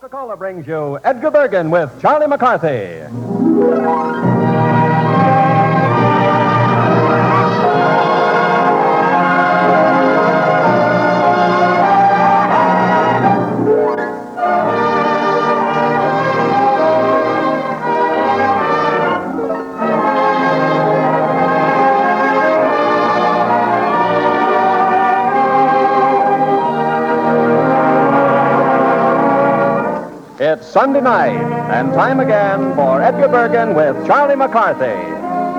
CocaCola brings you Edgar Bergen with Charlie McCarthy. It's Sunday night, and time again for Edgar Bergen with Charlie McCarthy.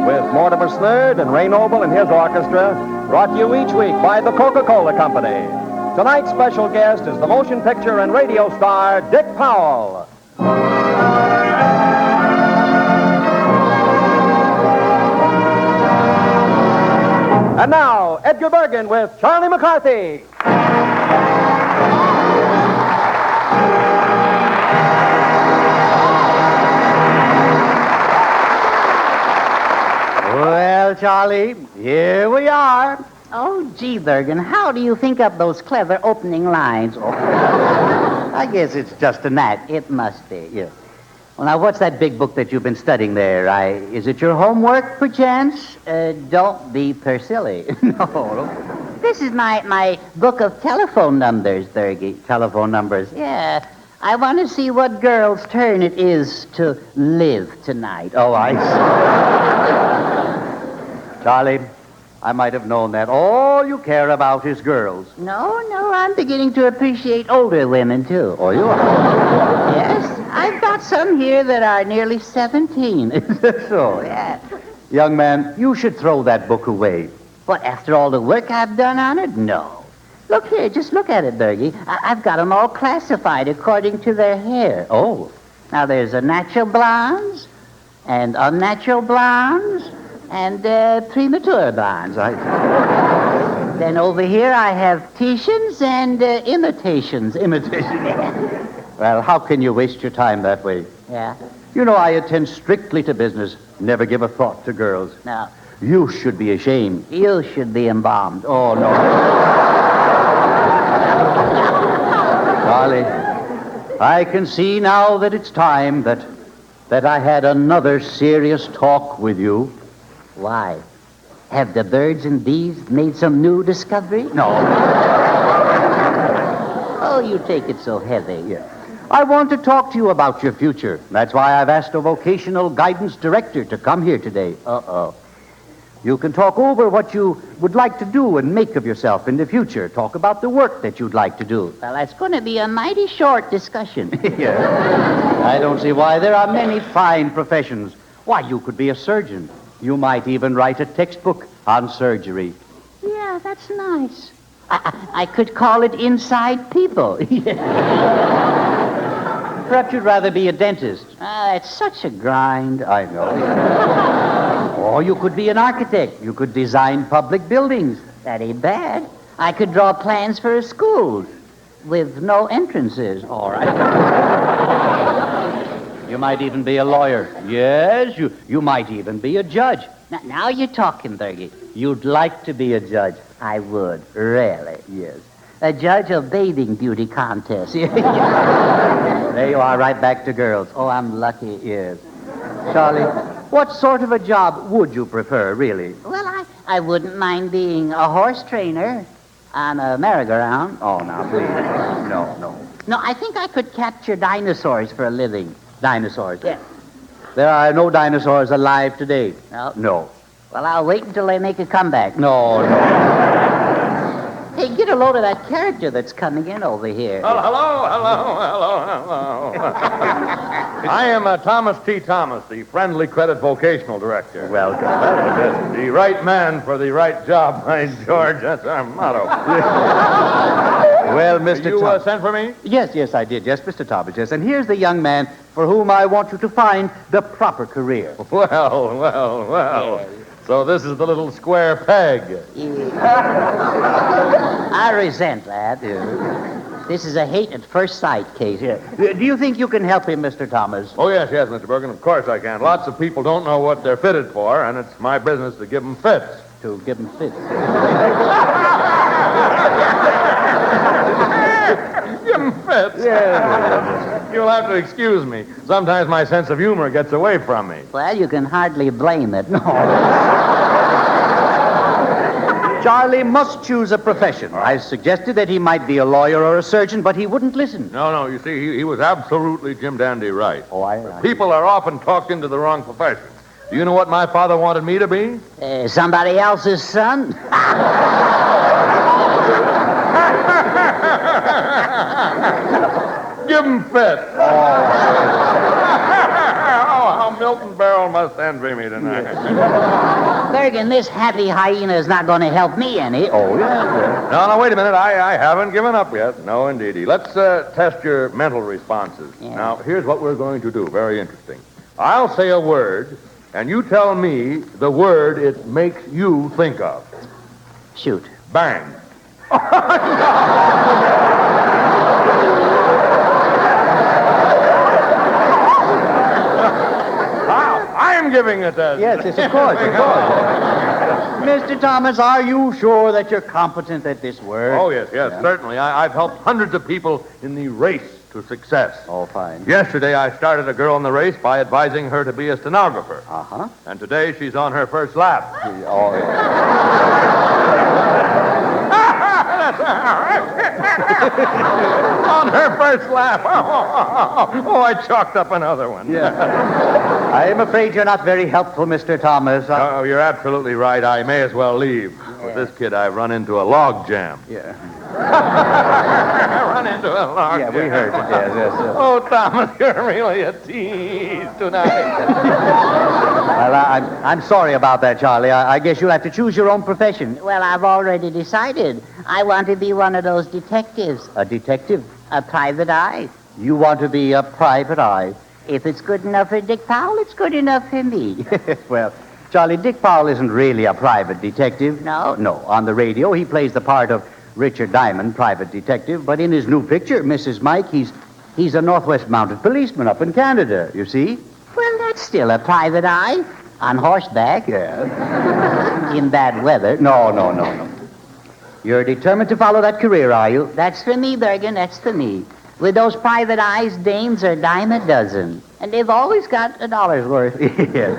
With Mortimer Snerd and Ray Noble and his orchestra, brought to you each week by the Coca-Cola Company. Tonight's special guest is the motion picture and radio star, Dick Powell. And now, Edgar Bergen with Charlie McCarthy. Well, Charlie, here we are. Oh, gee, Bergen, how do you think up those clever opening lines? Oh, I guess it's just a knack. It must be, yeah. Well, now, what's that big book that you've been studying there? Is it your homework, perchance? Don't be silly. No. This is my book of telephone numbers, Bergie. Telephone numbers, yeah. I want to see what girl's turn it is to live tonight. Oh, I see. Charlie, I might have known that. All you care about is girls. No, I'm beginning to appreciate older women, too. Oh, you are? Yes, I've got some here that are nearly 17. So, yeah. Young man, you should throw that book away. What, after all the work I've done on it? No. Look here, just look at it, Bergie. I've got them all classified according to their hair. Oh, now there's a natural blondes and unnatural blondes and premature blondes. Then over here I have Titians and imitations. Well, how can you waste your time that way? Yeah? You know I attend strictly to business, never give a thought to girls. No. You should be ashamed. You should be embalmed. Oh, no. Charlie, I can see now that it's time that I had another serious talk with you. Why? Have the birds and bees made some new discovery? No. Oh, you take it so heavy. Yeah. I want to talk to you about your future. That's why I've asked a vocational guidance director to come here today. Uh-oh. You can talk over what you would like to do and make of yourself in the future. Talk about the work that you'd like to do. Well, that's going to be a mighty short discussion. Yeah. I don't see why. There are many fine professions. Why, you could be a surgeon. You might even write a textbook on surgery. Yeah, that's nice. I could call it Inside People. Perhaps you'd rather be a dentist. It's such a grind. I know. Or you could be an architect. You could design public buildings. That ain't bad. I could draw plans for a school with no entrances. All right. You might even be a lawyer. Yes, you might even be a judge. Now you're talking, Bergie. You'd like to be a judge. I would. Really? Yes. A judge of bathing beauty contests. There you are, right back to girls. Oh, I'm lucky, yes. Charlie, what sort of a job would you prefer, really? Well, I wouldn't mind being a horse trainer on a merry-go-round. Oh, now, please. No. No, I think I could capture dinosaurs for a living. Dinosaurs? Yeah. There are no dinosaurs alive today. No. Well, I'll wait until they make a comeback. No. Hey, get a load of that character that's coming in over here. Hello. I am Thomas T. Thomas, the Friendly Credit Vocational Director. Welcome. The right man for the right job, by George. That's our motto. Well, Mr. You Thomas. sent for me? Yes, I did. Yes, Mr. Thomas, yes. And here's the young man for whom I want you to find the proper career. Well. So this is the little square peg. I resent that. This is a hate at first sight case. Do you think you can help him, Mr. Thomas? Oh, yes, Mr. Bergen. Of course I can. Lots of people don't know what they're fitted for, and it's my business to give them fits. To give them fits. Jim Fitz. Yeah. You'll have to excuse me. Sometimes my sense of humor gets away from me. Well, you can hardly blame it. No. Charlie must choose a profession. I suggested that he might be a lawyer or a surgeon, but he wouldn't listen. No, you see, he was absolutely Jim Dandy right. Oh, I... People are often talked into the wrong profession. Do you know what my father wanted me to be? Somebody else's son? Jim Fitz. Oh, how Milton Berle must envy me tonight. Bergen, this happy hyena is not going to help me any. Oh, yeah. No, wait a minute. I haven't given up yet. No, indeedy. Let's test your mental responses. Yeah. Now, here's what we're going to do. Very interesting. I'll say a word, and you tell me the word it makes you think of. Shoot. Bang. I'm giving it a... Yes, of course. Mr. Thomas, are you sure that you're competent at this work? Oh, yes, certainly. I've helped hundreds of people in the race to success. Oh, fine. Yesterday, I started a girl in the race by advising her to be a stenographer. Uh-huh. And today, she's on her first lap. Oh, yeah. On her first lap. Oh, I chalked up another one. Yeah. I am afraid you're not very helpful, Mr. Thomas. Oh, you're absolutely right. I may as well leave. With this kid, I've run into a log jam. Yeah. Run into a log jam. Yeah, we heard it, yes. Oh, Thomas, you're really a tease tonight. Well, I'm sorry about that, Charlie. I guess you'll have to choose your own profession. Well, I've already decided. I want to be one of those detectives. A detective? A private eye. You want to be a private eye? If it's good enough for Dick Powell, it's good enough for me. Well, Charlie, Dick Powell isn't really a private detective. No? No. On the radio, he plays the part of Richard Diamond, private detective. But in his new picture, Mrs. Mike, he's a Northwest Mounted Policeman up in Canada, you see? Well, that's still a private eye. On horseback. Yeah. In bad weather. No. You're determined to follow that career, are you? That's for me, Bergen. That's for me. With those private eyes, dames are dime a dozen. And they've always got $1 worth. Yes.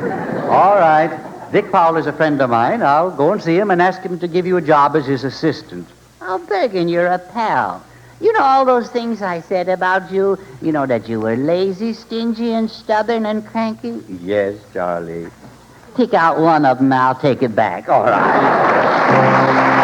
All right. Dick Powell is a friend of mine. I'll go and see him and ask him to give you a job as his assistant. Oh, Bergen, you're a pal. You know all those things I said about you? You know that you were lazy, stingy, and stubborn and cranky? Yes, Charlie. Pick out one of them, I'll take it back. All right.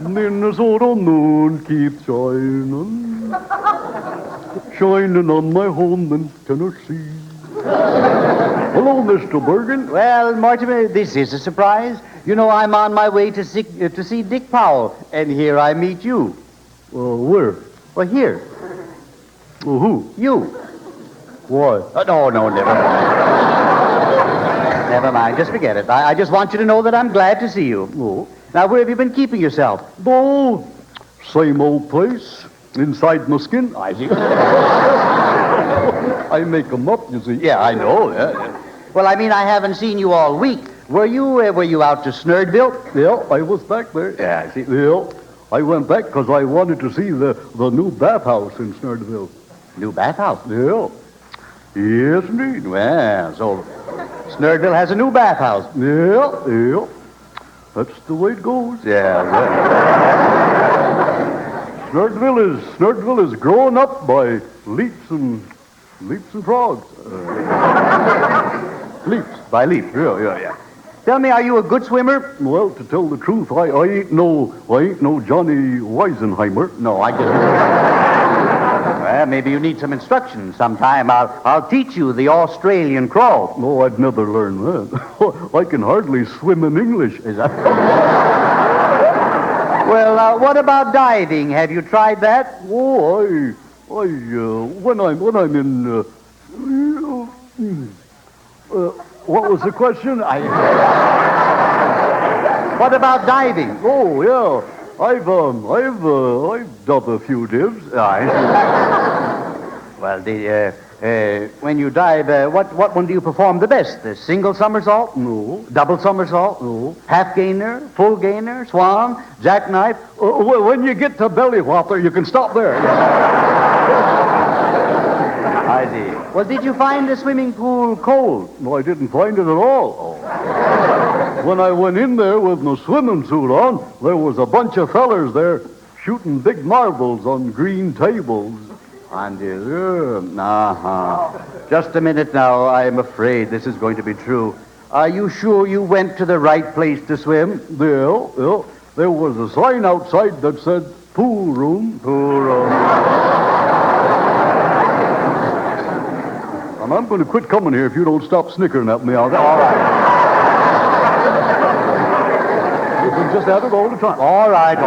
Minnesota moon keeps shining, shining on my home in Tennessee. Hello, Mr. Bergen. Well, Mortimer, this is a surprise. You know, I'm on my way to see Dick Powell, and here I meet you. Where? Well, here. Who? You. Why? No, never mind. Never mind, just forget it. I just want you to know that I'm glad to see you. Oh. Now, where have you been keeping yourself? Oh, same old place, inside my skin. I see. I make 'em up, you see. Yeah, I know. Yeah. Well, I mean, I haven't seen you all week. Were you out to Snurdville? Yeah, I was back there. Yeah, I see. Yeah, I went back because I wanted to see the new bathhouse in Snurdville. New bathhouse? Yeah. Yes, indeed. Well, so Snurdville has a new bathhouse. Yeah. That's the way it goes. Yeah. Snurdville is growing up by leaps and frogs. By leap. Yeah. Tell me, are you a good swimmer? Well, to tell the truth, I ain't no Johnny Weisenheimer. No, I didn't. Well, maybe you need some instruction sometime. I'll teach you the Australian crawl. No, I'd never learn that. I can hardly swim in English. Is that? Well, what about diving? Have you tried that? Oh, When I'm in, what was the question? What about diving? Oh, yeah. I've done a few dives. Well, when you dive, what one do you perform the best? The single somersault? No. Double somersault? No. Half gainer? Full gainer? Swan? Jackknife? Well, when you get to belly whopper, you can stop there. I see. Well, did you find the swimming pool cold? No, I didn't find it at all. When I went in there with my swimming suit on, there was a bunch of fellers there shooting big marbles on green tables. Just a minute now. I'm afraid this is going to be true. Are you sure you went to the right place to swim? Yeah. There was a sign outside that said, pool room. Pool room. And I'm going to quit coming here if you don't stop snickering at me. All right. You can just have it all the time. All right.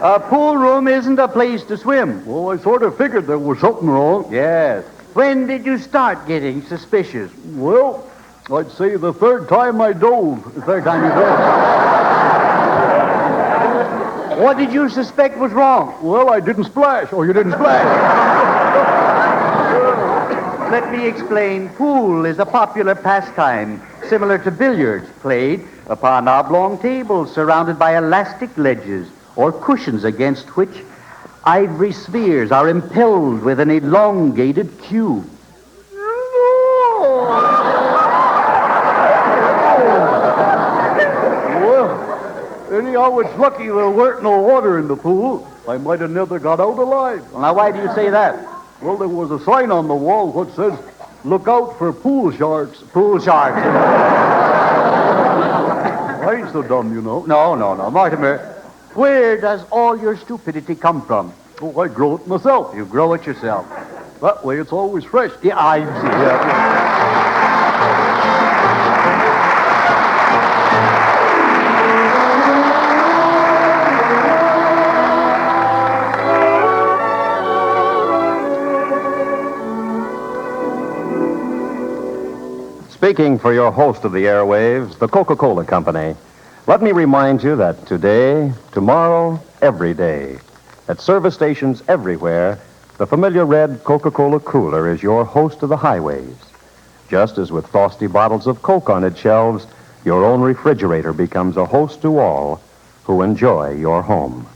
A pool room isn't a place to swim. Well, I sort of figured there was something wrong. Yes. When did you start getting suspicious? Well, I'd say the third time I dove. The third time you dove. What did you suspect was wrong? Well, I didn't splash. Oh, you didn't splash. Let me explain. Pool is a popular pastime, similar to billiards, played upon oblong tables surrounded by elastic ledges or cushions against which ivory spheres are impelled with an elongated cube. Well, anyhow, it's lucky there weren't no water in the pool. I might have never got out alive. Well, now, why do you say that? Well, there was a sign on the wall that says, look out for pool sharks. Pool sharks. I ain't so dumb, you know. No. Mortimer, where does all your stupidity come from? Oh, I grow it myself. You grow it yourself. That way it's always fresh. Yeah, I see. Yeah. Speaking for your host of the airwaves, the Coca-Cola Company, let me remind you that today, tomorrow, every day, at service stations everywhere, the familiar red Coca-Cola cooler is your host of the highways. Just as with frosty bottles of Coke on its shelves, your own refrigerator becomes a host to all who enjoy your home.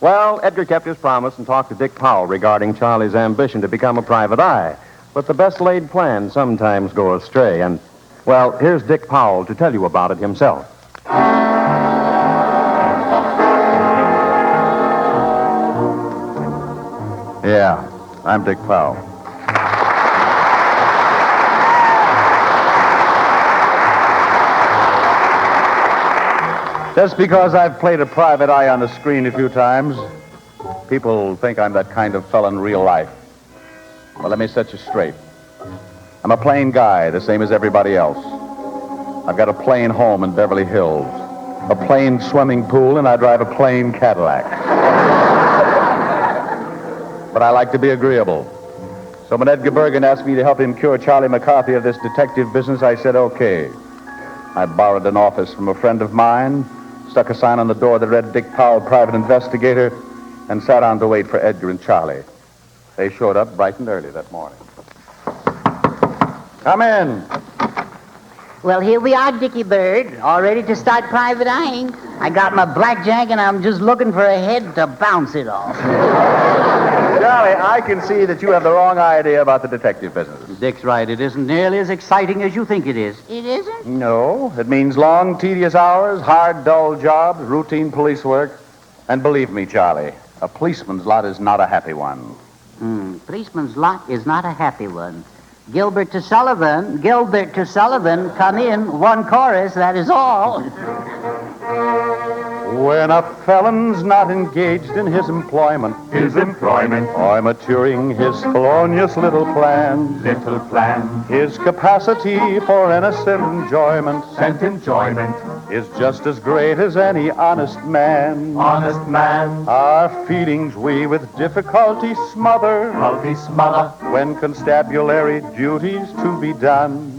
Well, Edgar kept his promise and talked to Dick Powell regarding Charlie's ambition to become a private eye. But the best laid plans sometimes go astray. And, well, here's Dick Powell to tell you about it himself. Yeah, I'm Dick Powell. Just because I've played a private eye on the screen a few times, people think I'm that kind of fella in real life. Well, let me set you straight. I'm a plain guy, the same as everybody else. I've got a plain home in Beverly Hills, a plain swimming pool, and I drive a plain Cadillac. But I like to be agreeable. So when Edgar Bergen asked me to help him cure Charlie McCarthy of this detective business, I said, okay. I borrowed an office from a friend of mine, stuck a sign on the door that read Dick Powell, private investigator, and sat down to wait for Edgar and Charlie. They showed up bright and early that morning. Come in. Well, here we are, Dickie Bird, all ready to start private eyeing. I got my blackjack, and I'm just looking for a head to bounce it off. Charlie, I can see that you have the wrong idea about the detective business. Dick's right. It isn't nearly as exciting as you think it is. It isn't? No, it means long, tedious hours, hard, dull jobs, routine police work. And believe me, Charlie, a policeman's lot is not a happy one. Policeman's lot is not a happy one. Gilbert to Sullivan, come in, one chorus, that is all. When a felon's not engaged in his employment, or maturing his felonious little plan, his capacity for innocent enjoyment, is just as great as any honest man. Our feelings we with difficulty smother, when constabulary duties to be done.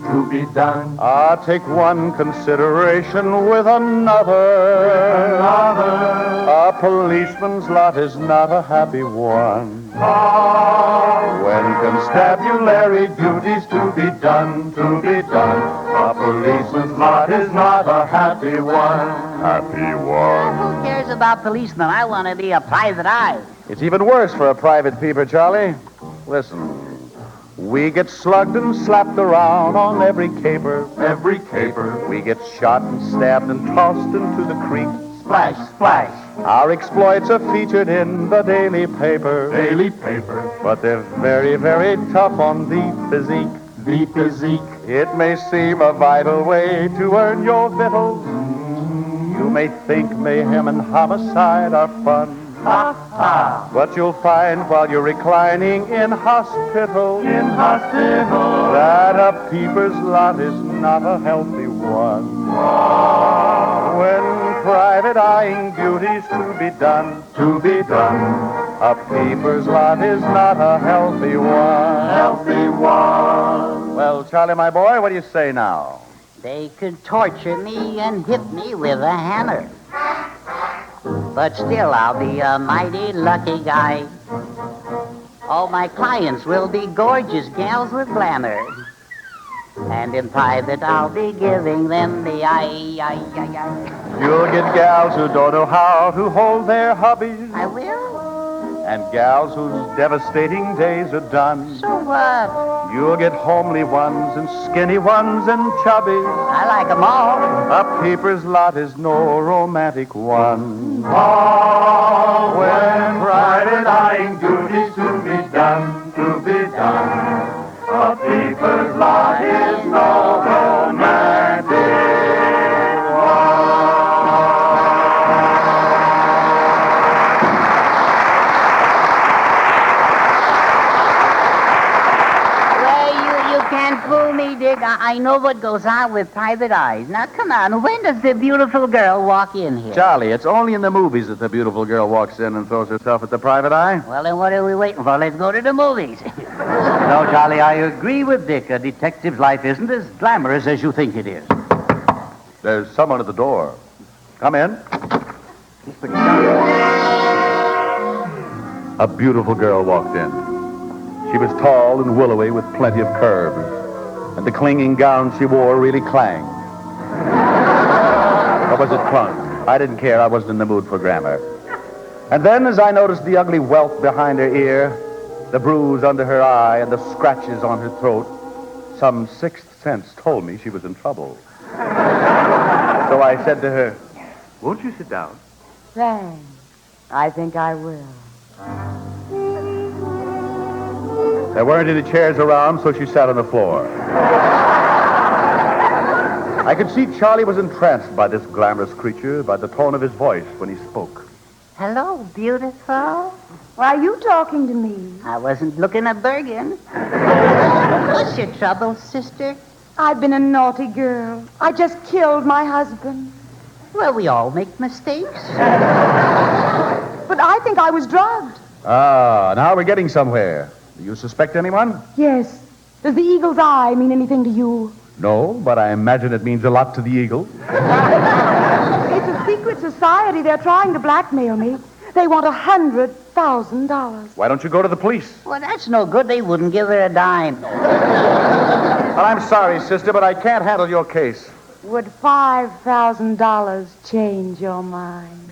Take one consideration with another. A policeman's lot is not a happy one. When constabulary duties to be done. A policeman's lot is not a happy one. Who cares about policemen? I want to be a private eye. It's even worse for a private peeper, Charlie. Listen. We get slugged and slapped around on every caper. We get shot and stabbed and tossed into the creek. Splash. Our exploits are featured in the daily paper. But they're very, very tough on the physique. It may seem a vital way to earn your victuals. You may think mayhem and homicide are fun. But you'll find while you're reclining in hospital that a peeper's lot is not a healthy one. When private eyeing duties to be done, a peeper's lot is not a healthy one. Well, Charlie, my boy, what do you say now? They could torture me and hit me with a hammer. But still, I'll be a mighty lucky guy. All my clients will be gorgeous gals with glamour. And in private, I'll be giving them the eye. You'll get gals who don't know how to hold their hubbies. I will? And gals whose devastating days are done. So what? You'll get homely ones and skinny ones and chubbies. I like them all. A peeper's lot is no romantic one. When private eyeing duties to be done. A peeper's lot is no romantic Fool me, Dick. I know what goes on with private eyes. Now, come on. When does the beautiful girl walk in here? Charlie, it's only in the movies that the beautiful girl walks in and throws herself at the private eye. Well, then what are we waiting for? Let's go to the movies. No, Charlie, I agree with Dick. A detective's life isn't as glamorous as you think it is. There's someone at the door. Come in. A beautiful girl walked in. She was tall and willowy with plenty of curves, and the clinging gown she wore really clanged. Or was it clung? I didn't care. I wasn't in the mood for grammar. And then, as I noticed the ugly welt behind her ear, the bruise under her eye, and the scratches on her throat, some sixth sense told me she was in trouble. So I said to her, "Won't you sit down?" Thanks. I think I will. There weren't any chairs around, so she sat on the floor. I could see Charlie was entranced by this glamorous creature, by the tone of his voice when he spoke. Hello, beautiful. Why are you talking to me? I wasn't looking at Bergen. What's your trouble, sister? I've been a naughty girl. I just killed my husband. Well, we all make mistakes. But I think I was drugged. Ah, now we're getting somewhere. Do you suspect anyone? Yes. Does the eagle's eye mean anything to you? No, but I imagine it means a lot to the eagle. It's a secret society. They're trying to blackmail me. They want $100,000. Why don't you go to the police? Well, that's no good. They wouldn't give her a dime. Well, I'm sorry, sister, but I can't handle your case. Would $5,000 change your mind?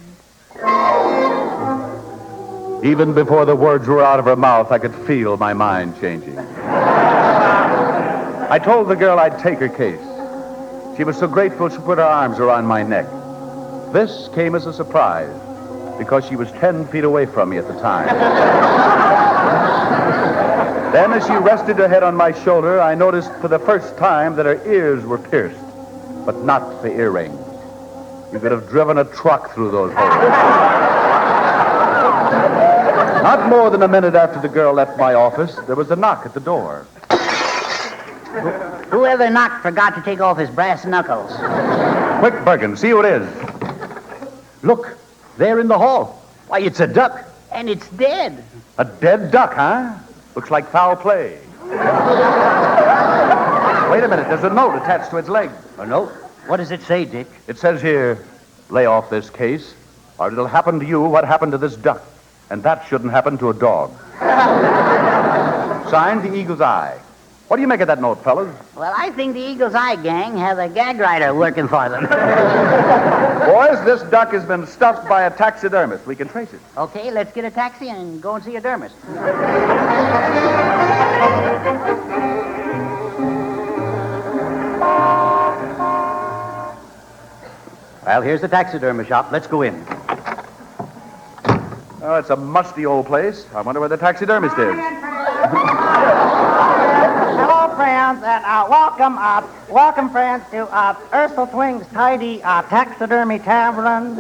Even before the words were out of her mouth, I could feel my mind changing. I told the girl I'd take her case. She was so grateful she put her arms around my neck. This came as a surprise, because she was 10 feet away from me at the time. Then, as she rested her head on my shoulder, I noticed for the first time that her ears were pierced, but not the earrings. You could have driven a truck through those holes. Not more than a minute after the girl left my office, there was a knock at the door. Whoever knocked forgot to take off his brass knuckles. Quick, Bergen, see who it is. Look, there in the hall. Why, it's a duck. And it's dead. A dead duck, huh? Looks like foul play. Wait a minute, there's a note attached to its leg. A note? What does it say, Dick? It says here, lay off this case, or it'll happen to you what happened to this duck. And that shouldn't happen to a dog. Signed, the Eagle's Eye. What do you make of that note, fellas? Well, I think the Eagle's Eye gang have a gag writer working for them. Boys, this duck has been stuffed by a taxidermist. We can trace it. Okay, let's get a taxi and go and see a dermist. Well, here's the taxidermy shop. Let's go in. Oh, it's a musty old place. I wonder where the taxidermist is. Hello, friends, and welcome, friends, to Ursel Twing's Tidy Taxidermy Tavern.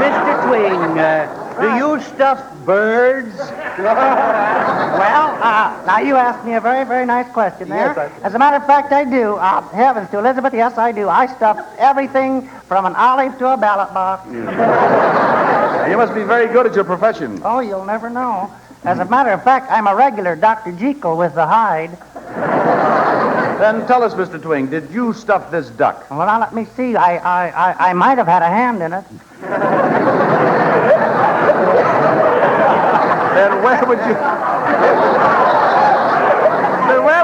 Mr. Twing, do you stuff birds? Well, now you asked me a very, very nice question there. Yes, As a matter of fact, I do. Heavens to Elizabeth, yes, I do. I stuff everything from an olive to a ballot box. You must be very good at your profession. Oh, you'll never know. As a matter of fact, I'm a regular Dr. Jekyll with the hide. Then tell us, Mr. Twing, did you stuff this duck? Well, now let me see. I might have had a hand in it. Then where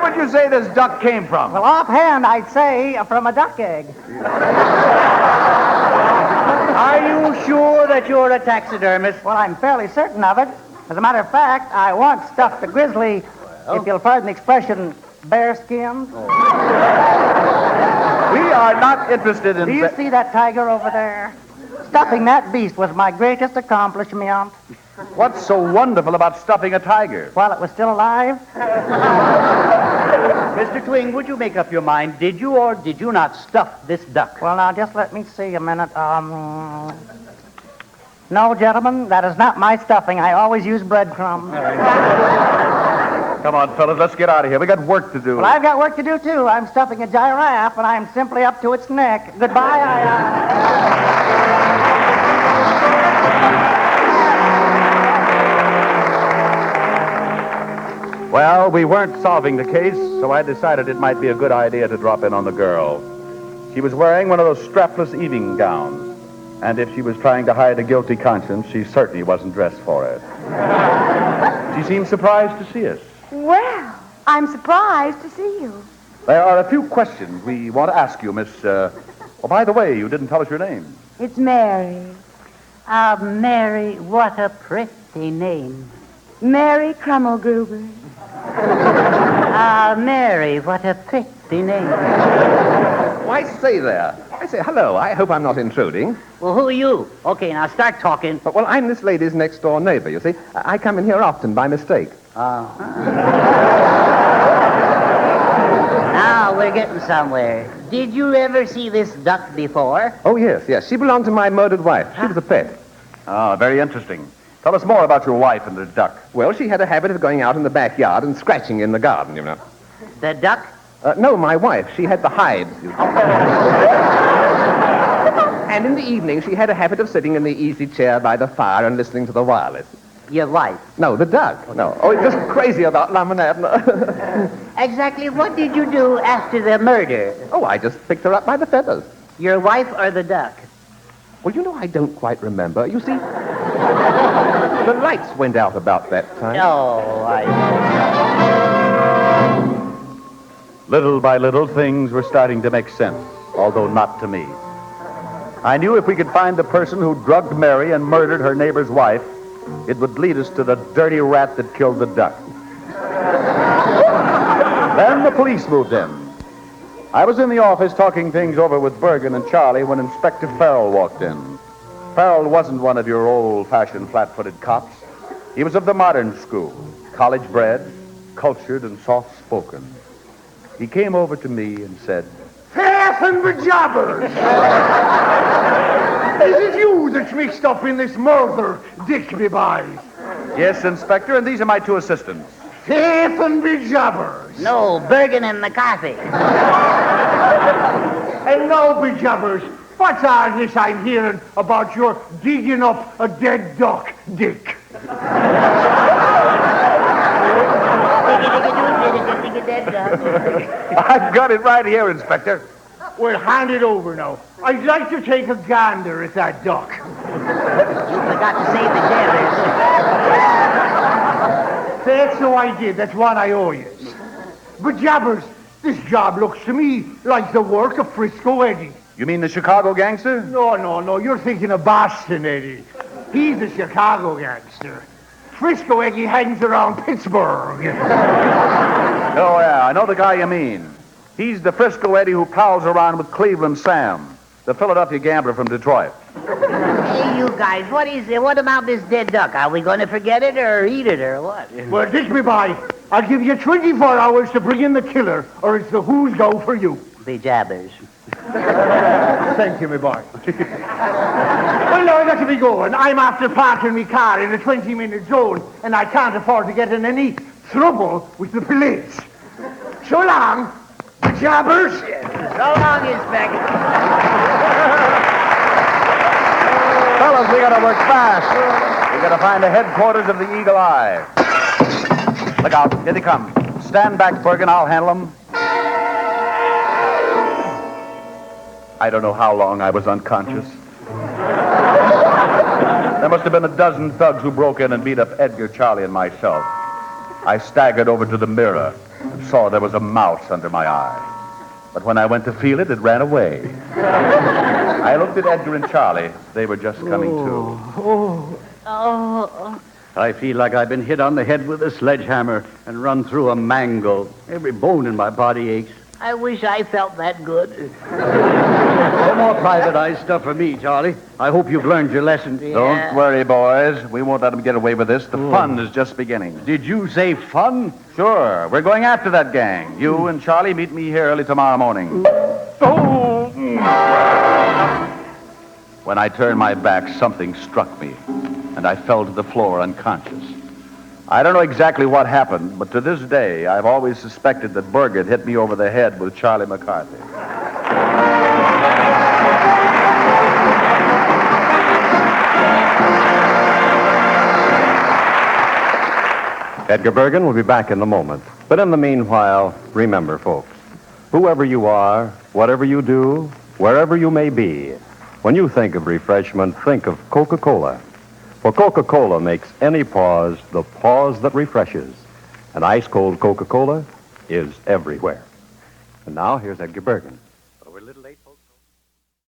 would you say this duck came from? Well, offhand, I'd say from a duck egg. Are you sure that you're a taxidermist? Well, I'm fairly certain of it. As a matter of fact, I once stuffed a grizzly, if you'll pardon the expression, bear skin. We are not interested in... Do you see that tiger over there? Stuffing that beast was my greatest accomplishment. What's so wonderful about stuffing a tiger? While it was still alive? Mr. Twing, would you make up your mind? Did you or did you not stuff this duck? Well, now, just let me see a minute. No, gentlemen, that is not my stuffing. I always use breadcrumbs. Come on, fellas, let's get out of here. We got work to do. Well, I've got work to do, too. I'm stuffing a giraffe, and I'm simply up to its neck. Goodbye, Well, we weren't solving the case, so I decided it might be a good idea to drop in on the girl. She was wearing one of those strapless evening gowns. And if she was trying to hide a guilty conscience, she certainly wasn't dressed for it. She seemed surprised to see us. Well, I'm surprised to see you. There are a few questions we want to ask you, Miss... Oh, by the way, you didn't tell us your name. It's Mary. Mary, what a pretty name. Mary Krummelgruber. Mary, what a pretty name. Why, say there. I say, hello. I hope I'm not intruding. Well, who are you? Okay, now start talking. Well, I'm this lady's next-door neighbor, you see. I come in here often by mistake. Now we're getting somewhere. Did you ever see this duck before? Oh, yes. She belonged to my murdered wife. She was a pet. Ah, very interesting. Tell us more about your wife and the duck. Well, she had a habit of going out in the backyard and scratching in the garden, you know. The duck? No, my wife. She had the hives. And in the evening, she had a habit of sitting in the easy chair by the fire and listening to the wireless. Your wife? No, the duck. No. Oh, it's just crazy about Laminate. Exactly what did you do after the murder? Oh, I just picked her up by the feathers. Your wife or the duck? Well, you know, I don't quite remember. You see, the lights went out about that time. Oh, I... Little by little, things were starting to make sense, although not to me. I knew if we could find the person who drugged Mary and murdered her neighbor's wife, it would lead us to the dirty rat that killed the duck. Then the police moved in. I was in the office talking things over with Bergen and Charlie when Inspector Farrell walked in. Farrell wasn't one of your old-fashioned flat-footed cops. He was of the modern school, college-bred, cultured, and soft-spoken. He came over to me and said, Faith and the jobbers! Is it you that's mixed up in this murder, Dick boys? Yes, Inspector, and these are my two assistants. Faith and the jobbers! No, Bergen and McCarthy. And now, be jobbers, what's all this I'm hearing about your digging up a dead duck, Dick? I've got it right here, Inspector. Well, hand it over now. I'd like to take a gander at that duck. You forgot to save the jabbers. That's so I did. That's what I owe you. But jobbers, this job looks to me like the work of Frisco Eddie. You mean the Chicago gangster? No. You're thinking of Boston Eddie. He's a Chicago gangster. Frisco Eddie hangs around Pittsburgh. Oh, yeah, I know the guy you mean. He's the Frisco Eddie who prowls around with Cleveland Sam, the Philadelphia gambler from Detroit. Hey, you guys, what about this dead duck? Are we going to forget it or eat it or what? Well, Dick, me boy, I'll give you 24 hours to bring in the killer, or it's the who's go for you. The jabbers. Thank you, me boy. Well, now I got to be going. I'm after parking my car in a 20-minute zone, and I can't afford to get in any trouble with the police. So long, jobbers. So long, Inspector. Fellas, we gotta work fast. We gotta find the headquarters of the Eagle Eye. Look out, here they come. Stand back, Bergen, I'll handle them. I don't know how long I was unconscious. There must have been a dozen thugs who broke in and beat up Edgar, Charlie, and myself. I staggered over to the mirror and saw there was a mouse under my eye. But when I went to feel it, it ran away. I looked at Edgar and Charlie. They were just coming to. I feel like I've been hit on the head with a sledgehammer and run through a mango. Every bone in my body aches. I wish I felt that good. No more private eye stuff for me, Charlie. I hope you've learned your lesson. Yeah. Don't worry, boys. We won't let them get away with this. The fun is just beginning. Did you say fun? Sure. We're going after that gang. You and Charlie meet me here early tomorrow morning. When I turned my back, something struck me, and I fell to the floor unconscious. I don't know exactly what happened, but to this day, I've always suspected that Bergen hit me over the head with Charlie McCarthy. Edgar Bergen will be back in a moment. But in the meanwhile, remember, folks, whoever you are, whatever you do, wherever you may be, when you think of refreshment, think of CocaCola. For CocaCola makes any pause the pause that refreshes. And ice-cold CocaCola is everywhere. And now, here's Edgar Bergen.